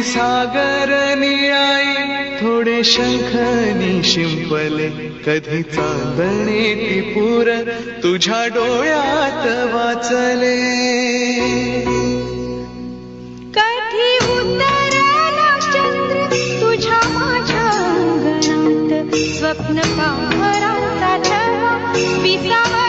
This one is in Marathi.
सागर निळाई थोडे शंखनी शिंपले कधी चांदणे ती पूर तुझ्या डोळ्यात वाचले कधी उतरला चंद्र तुझ्या माझ्या अंगणात स्वप्न पाहरांचा छवा विसावा